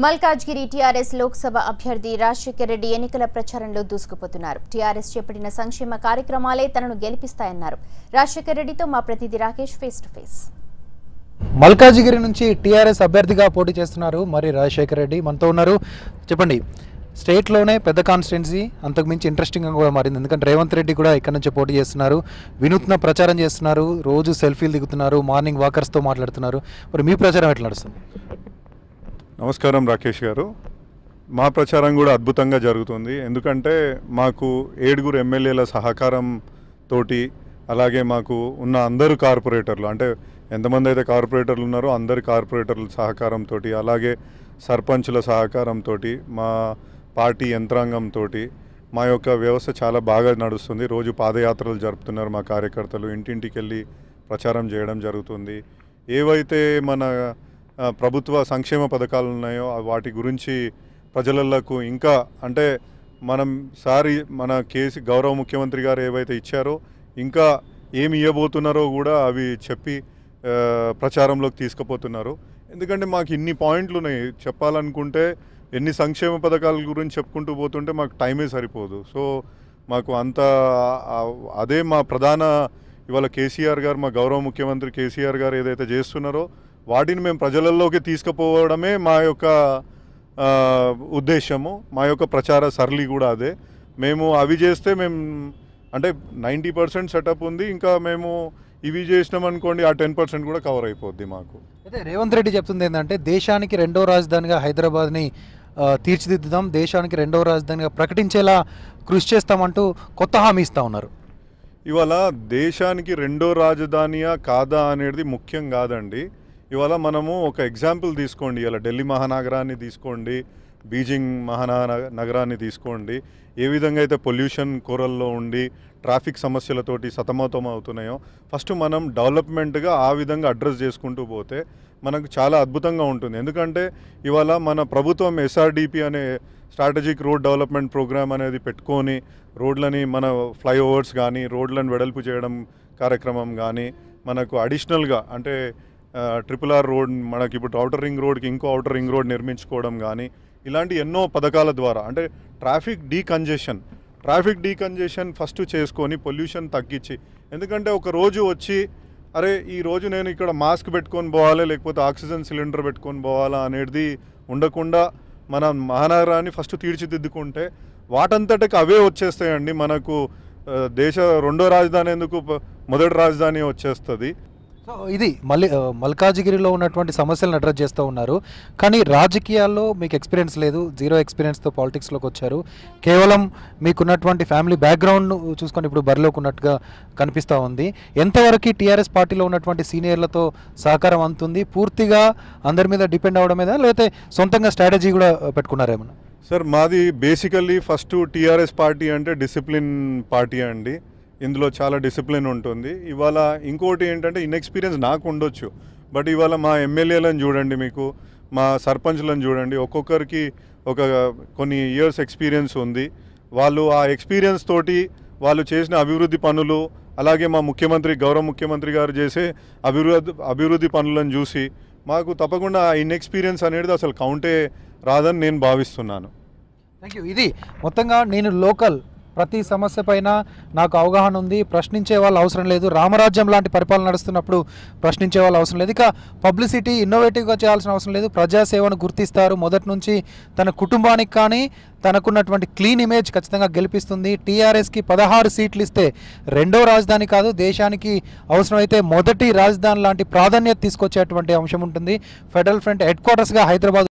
Malkajgiri TRS Lok Sabha అభ్యర్థి రాజశేఖర్ రెడ్డి ఎన్నికల ప్రచారంలో దూసుకుపోతున్నారు. టీఆర్ఎస్ చేపట్టిన సంక్షేమ కార్యక్రమాలే తనను గెలిపిస్తాయన్నారు. రాజశేఖర్ రెడ్డితో మా ప్రతినిధి Rakesh face to face. Malkajgiri నుంచి టీఆర్ఎస్ అభ్యర్థిగా పోటీ చేస్తున్నారు మరి రాజశేఖర్ రెడ్డి మనతో ఉన్నారు. చెప్పండి, స్టేట్లోనే పెద్ద కాన్స్టిట్యున్సీ, అంతకుమించి ఇంట్రెస్టింగ్గా కూడా మారింది. ఎందుకంటే రేవంత్ రెడ్డి కూడా ఇక్కడ నుంచి పోటీ చేస్తున్నారు, వినూత్న ప్రచారం చేస్తున్నారు, రోజు సెల్ఫీలు దిగుతున్నారు, మార్నింగ్ వాకర్స్తో మాట్లాడుతున్నారు. మరి మీ ప్రచారం ఎట్లా నడుస్తుంది? నమస్కారం రాకేష్ గారు. మా ప్రచారం కూడా అద్భుతంగా జరుగుతుంది. ఎందుకంటే మాకు 7 ఎమ్మెల్యేల సహకారంతో, అలాగే మాకు ఉన్న అందరు కార్పొరేటర్లు, అంటే ఎంతమంది అయితే కార్పొరేటర్లు ఉన్నారో అందరి కార్పొరేటర్ల సహకారంతో, అలాగే సర్పంచుల సహకారంతో, మా పార్టీ యంత్రాంగంతో మా యొక్క వ్యవస్థ చాలా బాగా నడుస్తుంది. రోజు పాదయాత్రలు జరుపుతున్నారు మా కార్యకర్తలు, ఇంటింటికి వెళ్ళి ప్రచారం చేయడం జరుగుతుంది. ఏవైతే మన ప్రభుత్వ సంక్షేమ పథకాలు ఉన్నాయో వాటి గురించి ప్రజలకు ఇంకా, అంటే మన గౌరవ ముఖ్యమంత్రి గారు ఏవైతే ఇచ్చారో ఇంకా ఏమి ఇవ్వబోతున్నారో కూడా అవి చెప్పి ప్రచారంలోకి తీసుకుపోతున్నారు. ఎందుకంటే మాకు ఇన్ని పాయింట్లు ఉన్నాయి, చెప్పాలనుకుంటే ఎన్ని సంక్షేమ పథకాల గురించి చెప్పుకుంటూ పోతుంటే మాకు టైమే సరిపోదు. సో మాకు అదే మా ప్రధాన ఇవాళ కేసీఆర్ గారు, మా గౌరవ ముఖ్యమంత్రి కేసీఆర్ గారు ఏదైతే చేస్తున్నారో వాటిని మేము ప్రజలలోకి తీసుకుపోవడమే మా యొక్క ఉద్దేశము, మా యొక్క ప్రచార సరళి కూడా అదే. మేము అవి చేస్తే అంటే 90% సెటప్ ఉంది, ఇంకా మేము ఇవి చేసినాం అనుకోండి ఆ 10% కూడా కవర్ అయిపోద్ది మాకు. అయితే రేవంత్ రెడ్డి చెప్తుంది ఏంటంటే దేశానికి 2వ రాజధానిగా హైదరాబాద్ని తీర్చిదిద్దుదాం, దేశానికి 2వ రాజధానిగా ప్రకటించేలా కృషి చేస్తామంటూ కొత్త హామీ ఇస్తూ ఉన్నారు. ఇవాళ దేశానికి 2వ రాజధానియా కాదా అనేది ముఖ్యం కాదండి. ఇవాళ మనము ఒక ఎగ్జాంపుల్ తీసుకోండి, ఇలా ఢిల్లీ మహానగరాన్ని తీసుకోండి, బీజింగ్ మహానగరాన్ని తీసుకోండి. ఏ విధంగా అయితే పొల్యూషన్ కోరల్లో ఉండి ట్రాఫిక్ సమస్యలతోటి సతమతం అవుతున్నాయో, ఫస్ట్ మనం డెవలప్మెంట్గా ఆ విధంగా అడ్రస్ చేసుకుంటూ పోతే మనకు చాలా అద్భుతంగా ఉంటుంది. ఎందుకంటే ఇవాళ మన ప్రభుత్వం SRDP అనే స్ట్రాటజిక్ రోడ్ డెవలప్మెంట్ ప్రోగ్రామ్ అనేది పెట్టుకొని రోడ్లని, మన ఫ్లైఓవర్స్ కానీ రోడ్లను వెడల్పు చేయడం కార్యక్రమం కానీ, మనకు అడిషనల్గా అంటే RRR రోడ్, మనకి ఇప్పుడు ఔటర్ రింగ్ రోడ్కి ఇంకో ఔటర్ రింగ్ రోడ్ నిర్మించుకోవడం కానీ, ఇలాంటి ఎన్నో పథకాల ద్వారా అంటే ట్రాఫిక్ డీకంజెషన్ ఫస్ట్ చేసుకొని పొల్యూషన్ తగ్గించి, ఎందుకంటే ఒక రోజు వచ్చి అరే ఈరోజు నేను ఇక్కడ మాస్క్ పెట్టుకొని పోవాలి లేకపోతే ఆక్సిజన్ సిలిండర్ పెట్టుకొని పోవాలా అనేది ఉండకుండా మన మహానగరాన్ని ఫస్ట్ తీర్చిదిద్దుకుంటే వాటంతటికి అవే వచ్చేస్తాయండి. మనకు దేశ 2వ రాజధాని ఎందుకు, మొదటి రాజధాని వచ్చేస్తుంది. సో ఇది మల్కాజ్గిరిలో ఉన్నటువంటి సమస్యలను అడ్రస్ చేస్తూ ఉన్నారు. కానీ రాజకీయాల్లో మీకు ఎక్స్పీరియన్స్ లేదు, 0 ఎక్స్పీరియన్స్తో పాలిటిక్స్లోకి వచ్చారు. కేవలం మీకున్నటువంటి ఫ్యామిలీ బ్యాక్గ్రౌండ్ చూసుకొని ఇప్పుడు బరిలోకి ఉన్నట్టుగా కనిపిస్తూ ఉంది. ఎంతవరకు టీఆర్ఎస్ పార్టీలో ఉన్నటువంటి సీనియర్లతో సహకారం అందుతుంది? పూర్తిగా అందరి మీద డిపెండ్ అవ్వడం మీద, లేకపోతే సొంతంగా స్ట్రాటజీ కూడా పెట్టుకున్నారేమన్నా? సార్, మాది బేసికల్లీ ఫస్ట్ టీఆర్ఎస్ పార్టీ అంటే డిసిప్లిన్ పార్టీ అండి. ఇందులో చాలా డిసిప్లిన్ ఉంటుంది. ఇవాళ ఇంకోటి ఏంటంటే ఇన్ఎక్స్పీరియన్స్ నాకు ఉండొచ్చు, బట్ ఇవాళ మా ఎమ్మెల్యేలను చూడండి, మీకు మా సర్పంచ్లను చూడండి, ఒక్కొక్కరికి కొన్ని ఇయర్స్ ఎక్స్పీరియన్స్ ఉంది. వాళ్ళు ఆ ఎక్స్పీరియన్స్ తోటి వాళ్ళు చేసిన అభివృద్ధి పనులు, అలాగే మా గౌరవ ముఖ్యమంత్రి గారు చేసే అభివృద్ధి పనులను చూసి మాకు తప్పకుండా ఆ ఇన్ఎక్స్పీరియన్స్ అనేది అసలు కౌంటే రాదని నేను భావిస్తున్నాను. Thank you. ఇది మొత్తంగా నేను లోకల్, ప్రతి సమస్య పైన నాకు అవగాహన ఉంది, ప్రశ్నించే వాళ్ళు అవసరం లేదు, రామరాజ్యం లాంటి పరిపాలన నడుస్తున్నప్పుడు ప్రశ్నించే వాళ్ళు అవసరం లేదు, ఇక పబ్లిసిటీ ఇన్నోవేటివ్గా చేయాల్సిన అవసరం లేదు, ప్రజాసేవను గుర్తిస్తారు. మొదటి నుంచి తన కుటుంబానికి కానీ తనకున్నటువంటి క్లీన్ ఇమేజ్ ఖచ్చితంగా గెలిపిస్తుంది. టీఆర్ఎస్కి 16 సీట్లు ఇస్తే 2వ రాజధాని కాదు, దేశానికి అవసరమైతే మొదటి రాజధాని లాంటి ప్రాధాన్యత తీసుకొచ్చేటువంటి అంశం ఉంటుంది. ఫెడరల్ ఫ్రంట్ హెడ్ క్వార్టర్స్గా హైదరాబాద్